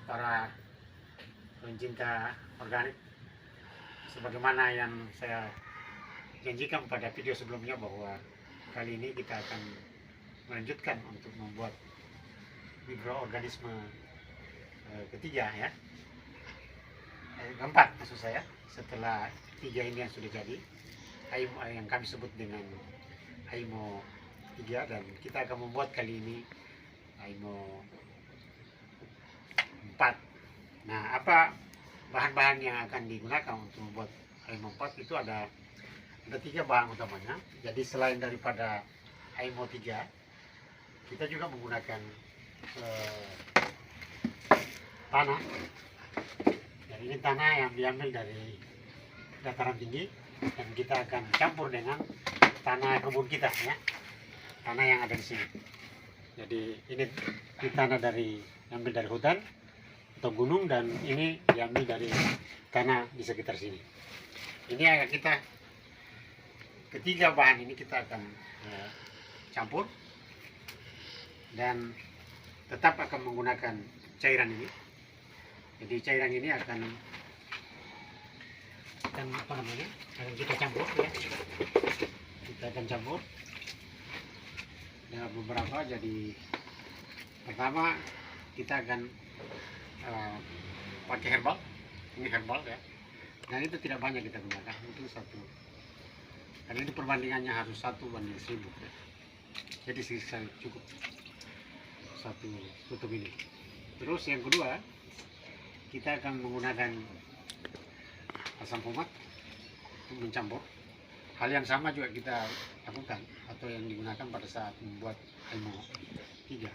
para pencinta organik, sebagaimana yang saya janjikan pada video sebelumnya bahwa kali ini kita akan melanjutkan untuk membuat mikroorganisme ketiga ya, keempat maksud saya, setelah tiga ini yang sudah jadi, yang kami sebut dengan Haimo 3, dan kita akan membuat kali ini Haimo 4. Nah, apa bahan-bahan yang akan digunakan untuk membuat Haimo 4 itu ada 3 bahan utamanya. Jadi selain daripada Haimo 3, kita juga menggunakan tanah. Jadi ini tanah yang diambil dari dataran tinggi dan kita akan campur dengan tanah kebun kita ya, tanah yang ada di sini. Jadi ini tanah diambil dari hutan atau gunung, dan ini diambil dari tanah di sekitar sini. Ini akan kita, ketiga bahan ini kita akan campur dan tetap akan menggunakan cairan ini. Jadi cairan ini akan kita campur ya. Kita akan campur dengan beberapa. Jadi pertama kita akan pakai herbal. Ini herbal ya, dan itu tidak banyak kita gunakan, itu satu, karena itu perbandingannya harus 1:1000 ya. Jadi sisa cukup satu tutup ini. Terus yang kedua, kita akan menggunakan asam fumat untuk mencampur. Hal yang sama juga kita lakukan atau yang digunakan pada saat membuat Haimo 3.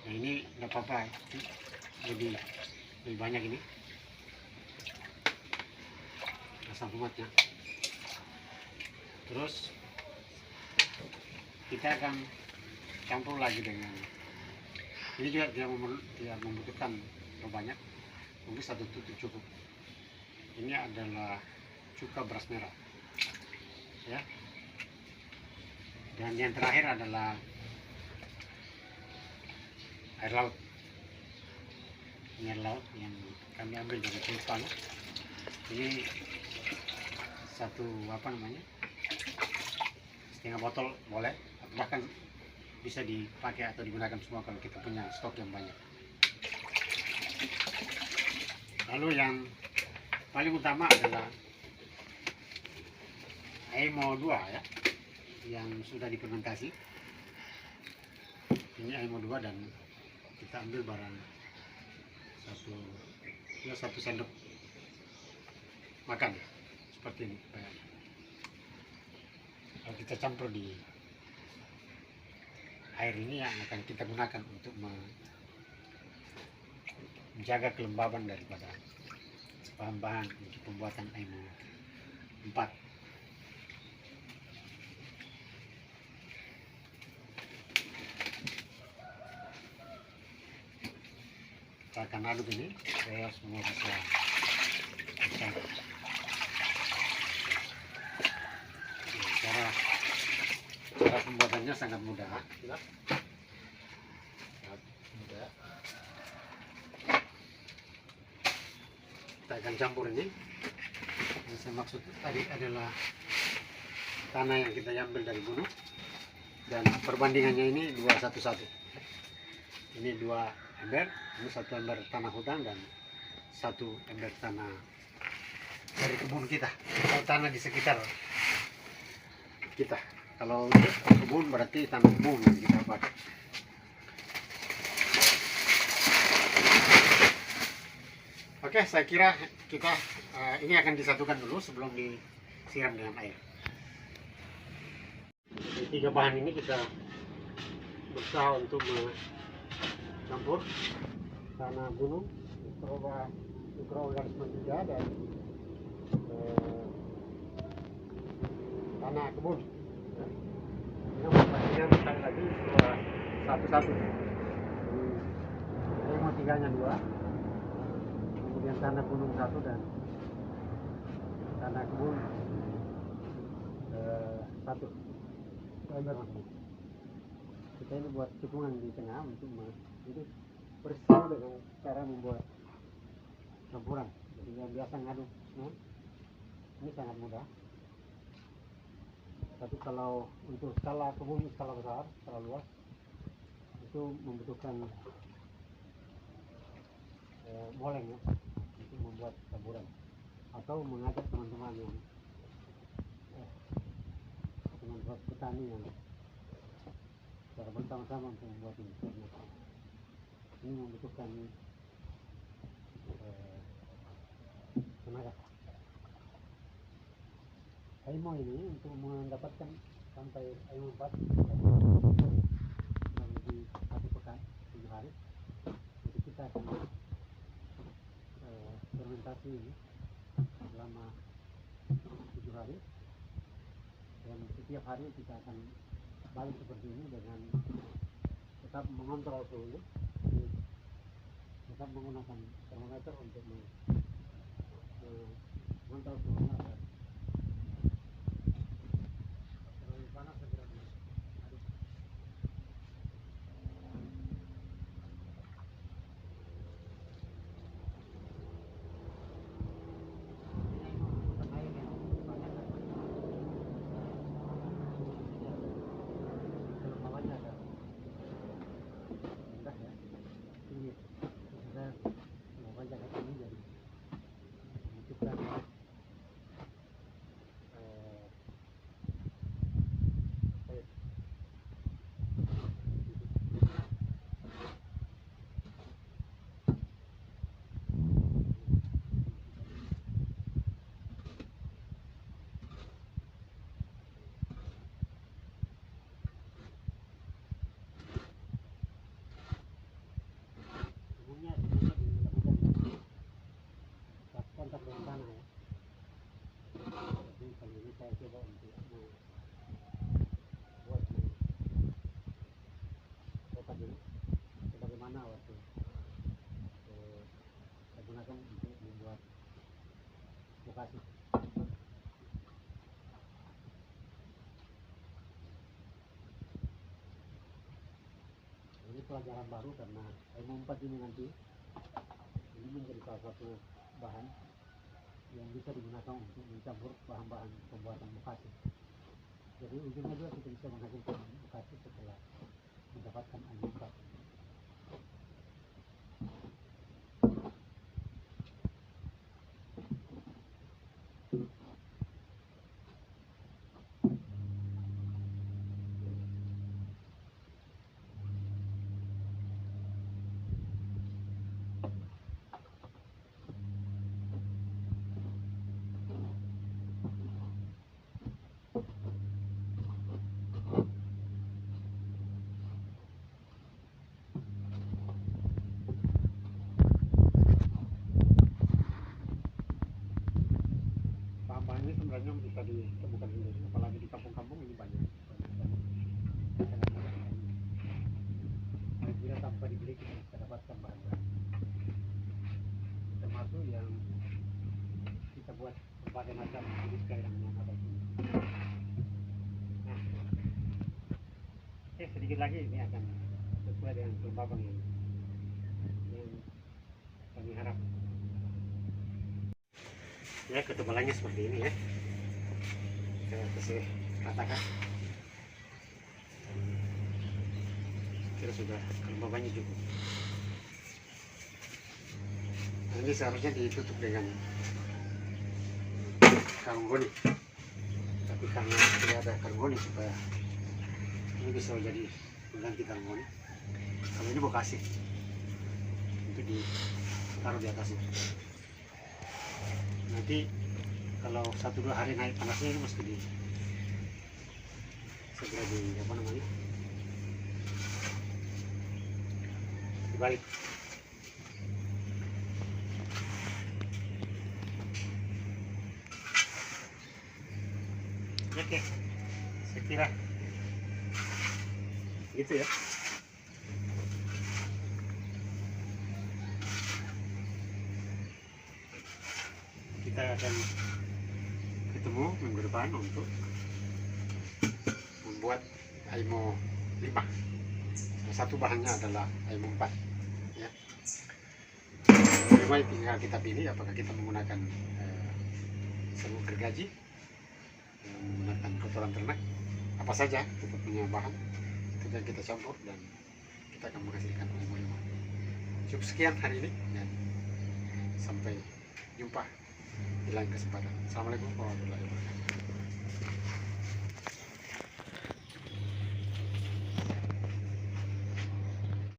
Nah, ini tidak apa-apa, lebih banyak ini asam fumatnya. Terus kita akan campur lagi dengan ini, juga tidak membutuhkan terlalu banyak, mungkin 1 tutup cukup. Ini adalah cuka beras merah ya. Dan yang terakhir adalah air laut. Ini air laut yang kami ambil dari Jepang. Ini satu setengah botol boleh, bahkan bisa dipakai atau digunakan semua kalau kita punya stok yang banyak. Lalu yang paling utama adalah Haimo 2 ya, yang sudah difermentasi. Ini Haimo 2 dan kita ambil barang satu sendok makan seperti ini. Kalau kita campur di air ini yang akan kita gunakan untuk menjaga kelembaban daripada bahan-bahan untuk pembuatan Haimo 4. Kita akan aduk ini supaya semua bisa bercampur. Cara pembuatannya sangat mudah ya. Kita akan campur ini. Yang saya maksud tadi adalah tanah yang kita ambil dari gunung, dan perbandingannya ini 2:1. Ini 2 ember, ini 1 ember tanah hutan dan 1 ember tanah dari kebun kita atau tanah di sekitar kita. Kalau kebun berarti tanah kebun yang kita pakai. Oke, saya kira kita ini akan disatukan dulu sebelum disiram dengan air. Jadi 3 bahan ini kita berusaha untuk mencampur tanah gunung, mikroorganisme 3, dan tanah kebun. Ini perbandingan sekali lagi 2:1. Jadi mau 3-nya 2, kemudian tanah gunung 1 dan tanah kebun 1. Kita ini buat cekungan di tengah untuk jadi beritahu dengan cara membuat campuran. Jadi yang biasa ngaduk ini sangat mudah. Tapi kalau untuk skala kebun, skala besar, skala luas, itu membutuhkan moleng ya, untuk membuat campuran, atau mengajak teman-teman yang teman-teman petani yang secara bersama-sama untuk membuat ini. Ini membutuhkan tenaga. Aimo ini untuk mendapatkan sampai Aimo 4 kurang lebih 1 pekan, 7 hari. Jadi kita akan fermentasi ini selama 7 hari, dan setiap hari kita akan balik seperti ini dengan tetap mengontrol suhunya. Tetap menggunakan termometer untuk mengontrol suhunya agar terlalu panas segera diaduk. Kontak dengan tanah ya. Jadi kali ini saya coba untuk buat kotak ini sebagaimana waktu saya gunakan untuk membuat lokasi. Ini pelajaran baru karena Aimo 4 ini nanti ini menjadi salah satu bahan yang bisa digunakan untuk mencampur bahan-bahan pembuatan mukasi. Jadi ujungnya juga kita bisa menghasilkan mukasi setelah mendapatkan Aimo 4. Bahan-bahan ini sebenarnya bisa ditemukan sendiri, apalagi di kampung-kampung ini banyak. Bila tanpa dibeli kita bisa dapatkan bahan-bahan, termasuk yang kita buat berbagai macam jenis gairang yang ada di sini. Nah, sedikit lagi ini akan sesuai dengan kelembaban yang kami harap. Ya, ketebalannya seperti ini ya. Saya kasih ratakan. Kira sudah kelembabannya cukup. Nah, ini seharusnya ditutup dengan karung goni, tapi karena tidak ada karung goni, supaya ini bisa jadi mengganti karung goni. Kalau ini bokasi itu ditaruh di atasnya. Nanti kalau 1-2 hari naik panasnya ini mesti segera dibalik. Oke, saya kira gitu ya. Kita akan ketemu minggu depan untuk membuat Aimo 5. Salah satu bahannya adalah Aimo 4 ya. Semua tinggal kita pilih apakah kita menggunakan serbuk gergaji, menggunakan kotoran ternak, apa saja kita punya bahan itu yang kita campur dan kita akan menghasilkan oligo-oligo. Cukup sekian hari ini dan sampai jumpa di lain kesempatan. Assalamualaikum warahmatullahi wabarakatuh.